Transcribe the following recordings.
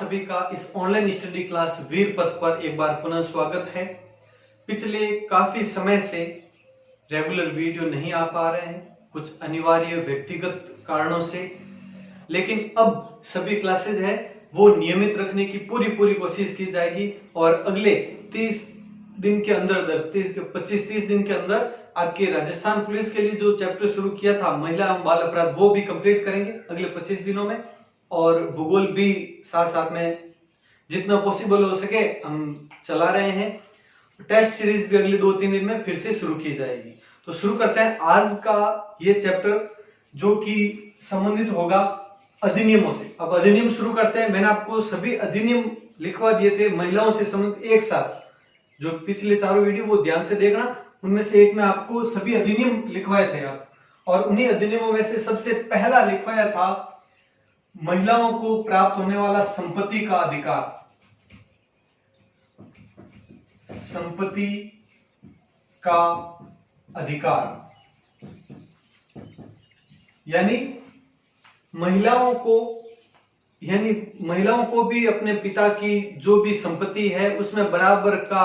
सभी का इस ऑनलाइन स्टडी क्लास वीर पथ पर एक बार पुनः स्वागत है। पिछले काफी समय से रेगुलर वीडियो नहीं आ पा रहे हैं, कुछ अनिवार्य व्यक्तिगत कारणों से, लेकिन अब सभी क्लासेज है वो नियमित रखने की पूरी कोशिश की जाएगी और अगले 30 दिन के अंदर 25-30 दिन के अंदर आपके राजस्थान पुलिस के लिए जो चैप्टर शुरू किया था महिला एवं बाल अपराध वो भी कंप्लीट करेंगे अगले 25 दिनों में, और भूगोल भी साथ साथ में जितना पॉसिबल हो सके हम चला रहे हैं। टेस्ट सीरीज भी अगले 2-3 दिन में फिर से शुरू की जाएगी। तो शुरू करते हैं आज का ये चैप्टर जो कि संबंधित होगा अधिनियमों से। अब अधिनियम शुरू करते हैं। मैंने आपको सभी अधिनियम लिखवा दिए थे महिलाओं से संबंधित एक साथ, जो पिछले चारों वीडियो वो ध्यान से देखना, उनमें से एक में आपको सभी अधिनियम लिखवाए थे आप, और उन्हीं अधिनियमों में से सबसे पहला लिखवाया था महिलाओं को प्राप्त होने वाला संपत्ति का अधिकार। संपत्ति का अधिकार यानी महिलाओं को भी अपने पिता की जो भी संपत्ति है उसमें बराबर का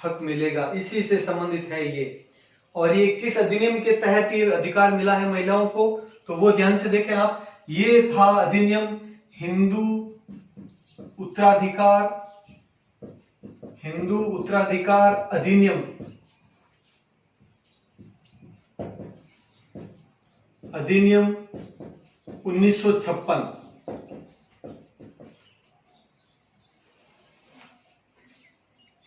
हक मिलेगा, इसी से संबंधित है ये। और ये किस अधिनियम के तहत ये अधिकार मिला है महिलाओं को, तो वो ध्यान से देखें आप। ये था अधिनियम हिंदू उत्तराधिकार अधिनियम। अधिनियम 1956।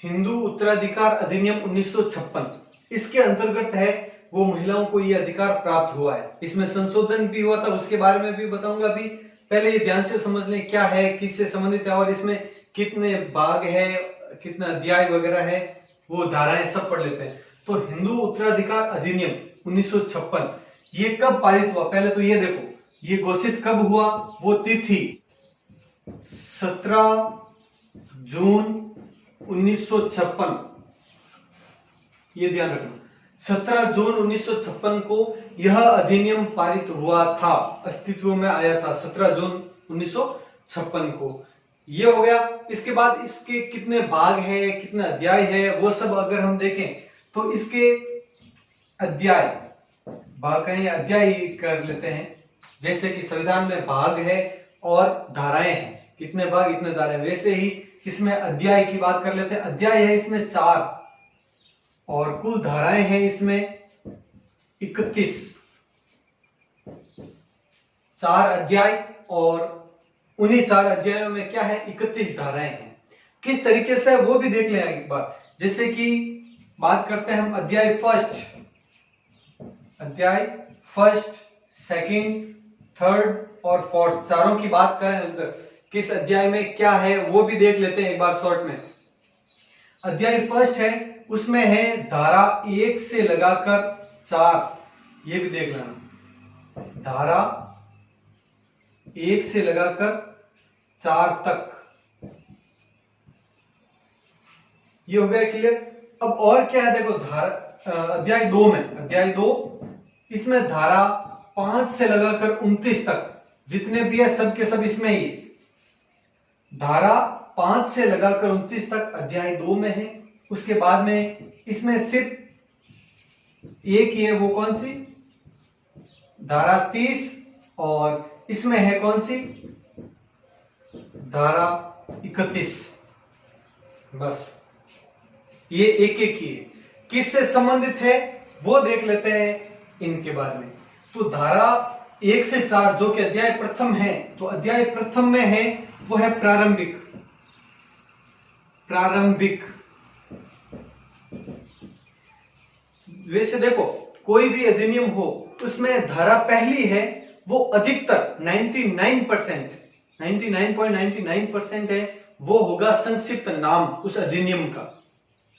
हिंदू उत्तराधिकार अधिनियम 1956, इसके अंतर्गत है वो महिलाओं को ये अधिकार प्राप्त हुआ है। इसमें संशोधन भी हुआ था, उसके बारे में भी बताऊंगा। अभी पहले ये ध्यान से समझ लें क्या है, किससे संबंधित है और इसमें कितने भाग है, कितना अध्याय वगैरह है, वो धाराएं सब पढ़ लेते हैं। तो हिंदू उत्तराधिकार अधिनियम 1956 ये कब पारित हुआ, पहले तो ये देखो ये घोषित कब हुआ। वो तिथि 17 जून 1956, ये ध्यान रखना। 17 जून 1956 को यह अधिनियम पारित हुआ था, अस्तित्व में आया था 17 जून 1956 को। ये हो गया। इसके बाद इसके कितने भाग है, कितना अध्याय है, वो सब अगर हम देखें तो इसके अध्याय, भाग कहें अध्याय कर लेते हैं। जैसे कि संविधान में भाग है और धाराएं हैं, कितने भाग इतने धाराएं, वैसे ही इसमें अध्याय की बात कर लेते हैं। अध्याय है इसमें 4 और कुल धाराएं हैं इसमें 31। 4 अध्याय और उन्हीं 4 अध्यायों में क्या है, 31 धाराएं हैं। किस तरीके से वो भी देख लें एक बार। जैसे कि बात करते हैं हम अध्याय फर्स्ट, सेकंड, थर्ड और फोर्थ, चारों की बात करें किस अध्याय में क्या है वो भी देख लेते हैं एक बार शॉर्ट में। अध्याय फर्स्ट है, उसमें है धारा 1 से लगाकर 4, ये भी देख लेना। धारा 1 से लगाकर 4 तक, ये हो गया क्लियर। अब और क्या है देखो, धारा अध्याय 2 में, अध्याय 2 इसमें धारा 5 से लगाकर 29 तक जितने भी है सब के सब इसमें ही। धारा 5 से लगाकर 29 तक अध्याय 2 में है। उसके बाद में इसमें सिर्फ एक ही है, वो कौन सी, धारा 30, और इसमें है कौन सी, धारा 31। बस ये एक ही है। किससे संबंधित है वो देख लेते हैं इनके बारे में। तो धारा 1 से 4 जो कि अध्याय प्रथम है, तो अध्याय प्रथम में है वो है प्रारंभिक। वैसे देखो कोई भी अधिनियम हो उसमें धारा पहली है वो अधिकतर 99.99% है, वो होगा संक्षिप्त नाम उस अधिनियम का,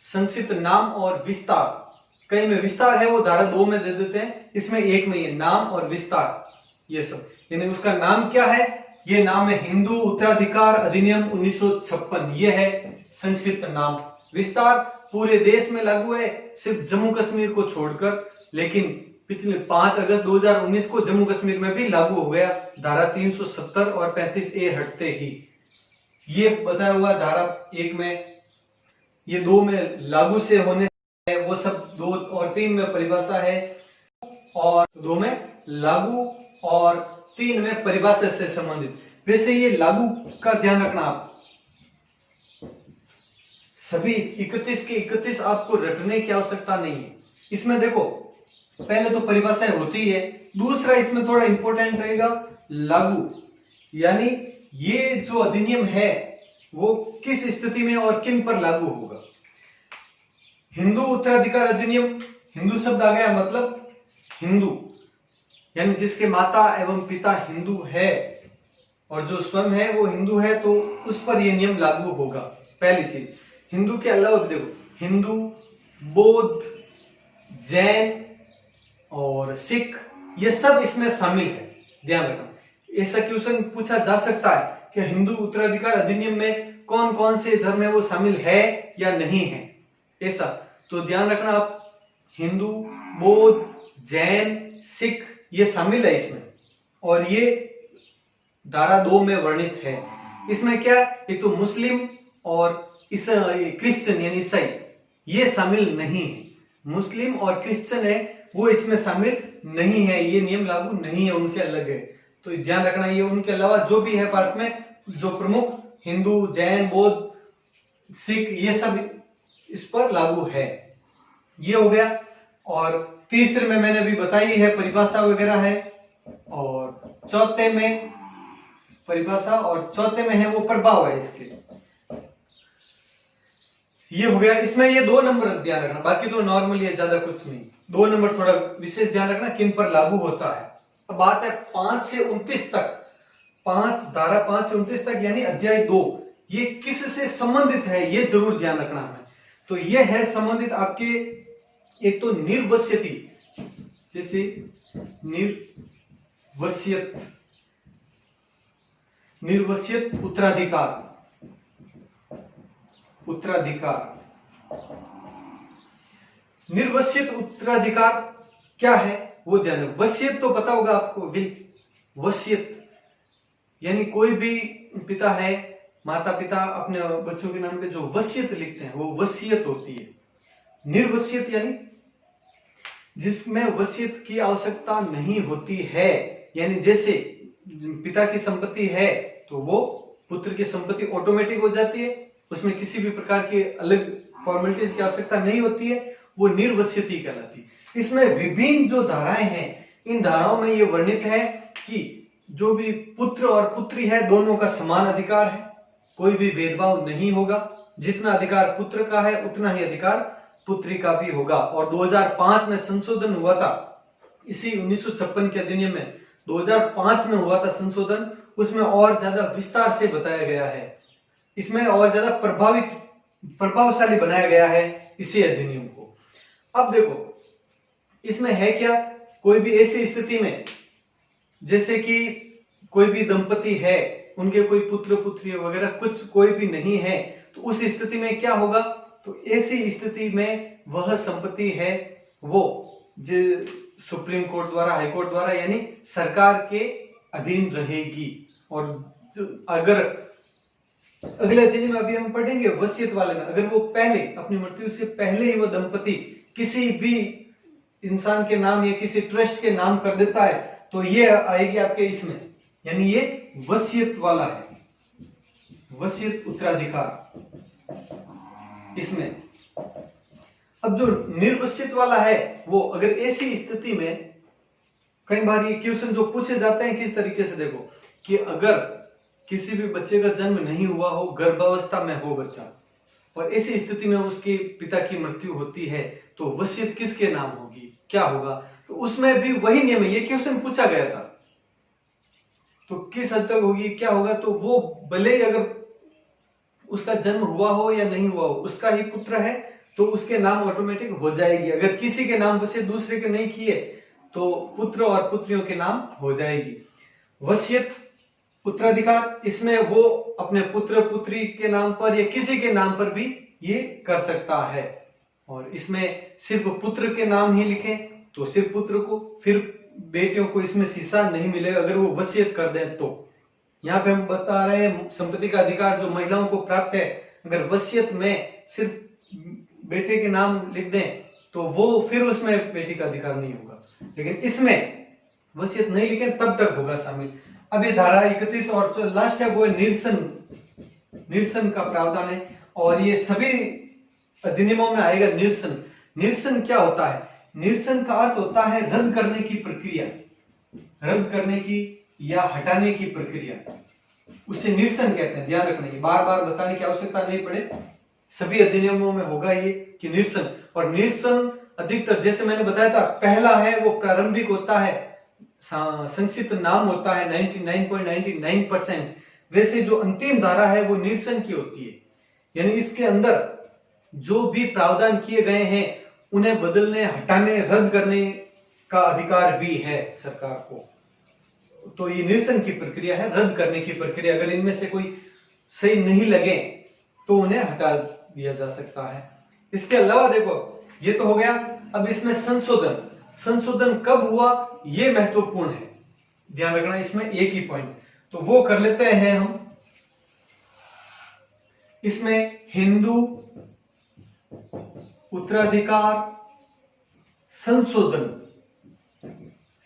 संक्षिप्त नाम और विस्तार। कई में विस्तार है वो धारा 2 में दे देते हैं, इसमें एक में ये नाम और विस्तार, ये सब। यानी उसका नाम क्या है, ये नाम है हिंदू उत्तराधिकार अधिनियम 1956, ये है संक्षिप्त नाम। विस्तार पूरे देश में लागू है, सिर्फ जम्मू कश्मीर को छोड़कर, लेकिन पिछले 5 अगस्त 2019 को जम्मू कश्मीर में भी लागू हो गया, धारा 370 और 35A हटते ही। ये बताया हुआ धारा 1 में, ये 2 में लागू से होने से है, वो सब 2 और 3 में परिभाषा है, और 2 में लागू और 3 में परिभाषा से संबंधित। वैसे ये लागू का ध्यान रखना, आप सभी 31 के 31 आपको रटने की आवश्यकता नहीं है। इसमें देखो पहले तो परिभाषाएं होती है, दूसरा इसमें थोड़ा इंपॉर्टेंट रहेगा लागू, यानी ये जो अधिनियम है वो किस स्थिति में और किन पर लागू होगा। हिंदू उत्तराधिकार अधिनियम, हिंदू शब्द आ गया मतलब हिंदू, यानी जिसके माता एवं पिता हिंदू है और जो स्वयं है वो हिंदू है, तो उस पर यह नियम लागू होगा। पहली चीज, हिंदू के अलावा देखो हिंदू, बौद्ध, जैन और सिख, ये सब इसमें शामिल है, ध्यान रखना। ऐसा क्वेश्चन पूछा जा सकता है कि हिंदू उत्तराधिकार अधिनियम में कौन कौन से धर्म है वो शामिल है या नहीं है, ऐसा तो ध्यान रखना आप। हिंदू, बौद्ध, जैन, सिख ये शामिल है इसमें, और ये धारा 2 में वर्णित है। इसमें क्या, एक तो मुस्लिम और क्रिश्चियन यानी ईसाई ये शामिल नहीं है। मुस्लिम और क्रिश्चियन है वो इसमें शामिल नहीं है, ये नियम लागू नहीं है, उनके अलग है। तो ध्यान रखना, ये उनके अलावा जो भी है भारत में जो प्रमुख हिंदू, जैन, बौद्ध, सिख ये सब इस पर लागू है। ये हो गया। और तीसरे में मैंने अभी बताई है परिभाषा वगैरह है, और चौथे में परिभाषा और चौथे में है वो प्रभाव है इसके। ये हो गया। इसमें ये 2 नंबर ध्यान रखना, बाकी तो नॉर्मल है, ज्यादा कुछ नहीं। 2 नंबर थोड़ा विशेष ध्यान रखना किन पर लागू होता है। अब बात है 5 से 29 तक, धारा 5 से 29 तक यानी अध्याय 2, ये किस से संबंधित है ये जरूर ध्यान रखना है। तो ये है संबंधित आपके, एक तो निर्वस्यति, जैसे निर्वस्यत उत्तराधिकार, निर्वस्यत उत्तराधिकार क्या है वो ध्यान रखो। वसीयत तो पता होगा आपको, विल, वसीयत यानी कोई भी पिता है, माता पिता अपने बच्चों के नाम पे जो वसीयत लिखते हैं वो वसीयत होती है। निर्वसीयत यानी जिसमें वसीयत की आवश्यकता नहीं होती है, यानी जैसे पिता की संपत्ति है तो वो पुत्र की संपत्ति ऑटोमेटिक हो जाती है, उसमें किसी भी प्रकार की अलग फॉर्मेलिटीज की आवश्यकता नहीं होती है, वो निर्वस्यति कहलाती है। इसमें विभिन्न जो धाराएं हैं, इन धाराओं में ये वर्णित है कि जो भी पुत्र और पुत्री है दोनों का समान अधिकार है, कोई भी भेदभाव नहीं होगा, जितना अधिकार पुत्र का है उतना ही अधिकार पुत्री का भी होगा। और 2005 में संशोधन हुआ था, इसी 1956 के अधिनियम में 2005 में हुआ था संशोधन, उसमें और ज्यादा विस्तार से बताया गया है, इसमें और ज्यादा प्रभावशाली बनाया गया है इसी अधिनियम को। अब देखो इसमें है क्या, कोई भी ऐसी स्थिति में जैसे कि कोई भी दंपति है, उनके कोई पुत्र पुत्री वगैरह कुछ कोई भी नहीं है, तो उस स्थिति में क्या होगा, तो ऐसी स्थिति में वह संपत्ति है वो जो सुप्रीम कोर्ट द्वारा, हाई कोर्ट द्वारा यानी सरकार के अधीन रहेगी। और अगर अगले दिन में अभी हम पढ़ेंगे वसीयत वाले में, अगर वो पहले अपनी मृत्यु से पहले ही वो दंपति किसी भी इंसान के नाम या किसी ट्रस्ट के नाम कर देता है तो ये आएगी आपके इसमें, यानी ये वसीयत वाला है, वसीयत उत्तराधिकार इसमें। अब जो निर्वसियत वाला है वो अगर ऐसी स्थिति में, कई बार ये क्वेश्चन जो पूछे जाते हैं किस तरीके से, देखो कि अगर किसी भी बच्चे का जन्म नहीं हुआ हो, गर्भावस्था में हो बच्चा, और ऐसी स्थिति में उसके पिता की मृत्यु होती है तो वसीयत किसके नाम होगी, क्या होगा, तो उसमें भी वही नियम है। ये क्वेश्चन पूछा गया था, तो किस हद तक होगी, क्या होगा, तो वो भले ही अगर उसका जन्म हुआ हो या नहीं हुआ हो, उसका ही पुत्र है तो उसके नाम ऑटोमेटिक हो जाएगी। अगर किसी के नाम वसीयत दूसरे के नहीं किए तो पुत्र और पुत्रियों के नाम हो जाएगी। वसीयत उत्तराधिकार, इसमें वो अपने पुत्र पुत्री के नाम पर या किसी के नाम पर भी ये कर सकता है, और इसमें सिर्फ पुत्र के नाम ही लिखें तो सिर्फ पुत्र को, फिर बेटियों को इसमें हिस्सा नहीं मिलेगा अगर वो वसीयत कर दें तो। यहाँ पे हम बता रहे हैं संपत्ति का अधिकार जो महिलाओं को प्राप्त है, अगर वसीयत में सिर्फ बेटे के नाम लिख दें तो वो फिर उसमें बेटी का अधिकार नहीं होगा, लेकिन इसमें वसीयत नहीं लिखें तब तक होगा शामिल। अब ये धारा 31 और जो लास्ट है वो निरसन का प्रावधान है, और ये सभी अधिनियमों में आएगा निरसन। निरसन क्या होता है? निरसन का अर्थ होता है रद्द करने की प्रक्रिया, रद्द करने की या हटाने की प्रक्रिया, उसे निरसन कहते हैं। ध्यान रखना, ये बार बार बताने की आवश्यकता नहीं पड़े, सभी अधिनियमों में होगा ये कि निरसन। और निरसन अधिकतर जैसे मैंने बताया था, पहला है वो प्रारंभिक होता है, संक्षिप्त नाम होता है 99.99%। वैसे जो अंतिम धारा है वो निरसन की होती है, यानी इसके अंदर जो भी प्रावधान किए गए हैं उन्हें बदलने, हटाने, रद्द करने का अधिकार भी है सरकार को। तो ये निरसन की प्रक्रिया है, रद्द करने की प्रक्रिया। अगर इनमें से कोई सही नहीं लगे तो उन्हें हटा दिया जा सकता है। इसके अलावा देखो, ये तो हो गया। अब इसमें संशोधन कब हुआ ये महत्वपूर्ण है, ध्यान रखना। इसमें एक ही पॉइंट तो वो कर लेते हैं हम। इसमें हिंदू उत्तराधिकार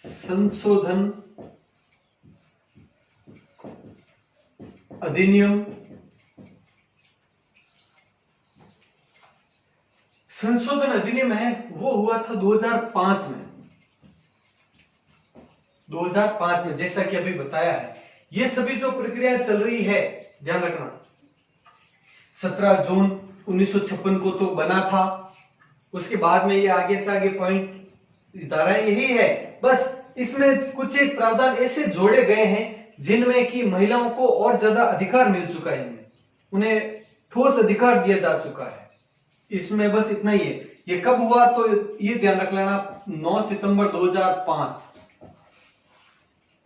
संशोधन अधिनियम संशोधन अधिनियम है वो हुआ था 2005 में। 2005 में, जैसा कि अभी बताया है। ये सभी जो प्रक्रिया चल रही है, ध्यान रखना, 17 जून 1956 को तो बना था, उसके बाद में ये आगे से आगे पॉइंट धाराएं यही है। बस इसमें कुछ एक प्रावधान ऐसे जोड़े गए हैं जिनमें कि महिलाओं को और ज्यादा अधिकार मिल चुका है, इनमें उन्हें ठोस अधिकार दिया जा चुका है। इसमें बस इतना ही है। ये कब हुआ तो ये ध्यान रख लेना, 9 सितंबर 2005।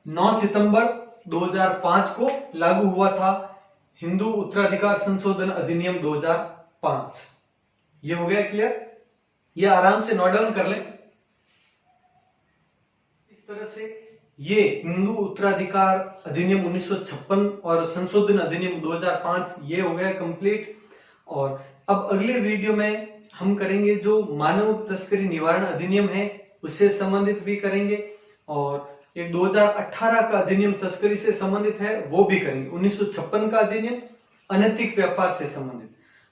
9 सितंबर 2005 को लागू हुआ था हिंदू उत्तराधिकार संशोधन अधिनियम 2005। ये हो गया क्लियर? ये आराम से नोट डाउन कर लें। इस तरह से ये हिंदू उत्तराधिकार अधिनियम 1956 और संशोधन अधिनियम 2005 ये हो गया कंप्लीट। और अब अगले वीडियो में हम करेंगे जो मानव तस्करी निवारण अधिनियम है उससे संबंधित भी करेंगे, और एक 2018 का अधिनियम तस्करी से संबंधित है वो भी करेंगे। 1956 का अधिनियम अनैतिक व्यापार से संबंधित,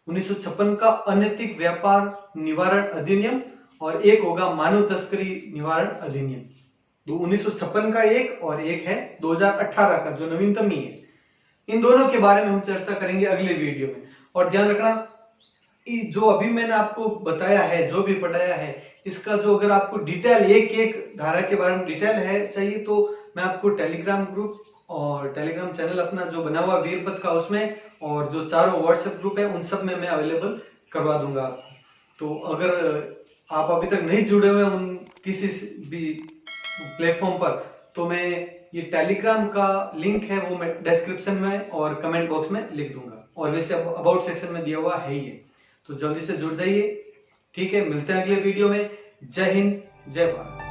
1956 का अनैतिक व्यापार निवारण अधिनियम, और एक होगा मानव तस्करी निवारण अधिनियम। 1956 का एक और एक है 2018 का जो नवीनतम ही है। इन दोनों के बारे में हम चर्चा करेंगे अगले वीडियो में। और ध्यान रखना, जो अभी मैंने आपको बताया है, जो भी पढ़ाया है, इसका जो अगर आपको डिटेल एक एक धारा के बारे में डिटेल है चाहिए तो मैं आपको टेलीग्राम ग्रुप और टेलीग्राम चैनल अपना जो बना हुआ वीरपत का उसमें, और जो चारों व्हाट्सएप ग्रुप है उन सब में मैं अवेलेबल करवा दूंगा आपको। तो अगर आप अभी तक नहीं जुड़े हुए उन किसी भी प्लेटफॉर्म पर, तो मैं ये टेलीग्राम का लिंक है वो मैं डिस्क्रिप्शन में और कमेंट बॉक्स में लिख दूंगा, और वैसे अबाउट सेक्शन में दिया हुआ है ही है। तो जल्दी से जुड़ जाइए, ठीक है? मिलते हैं अगले वीडियो में। जय हिंद, जय भारत।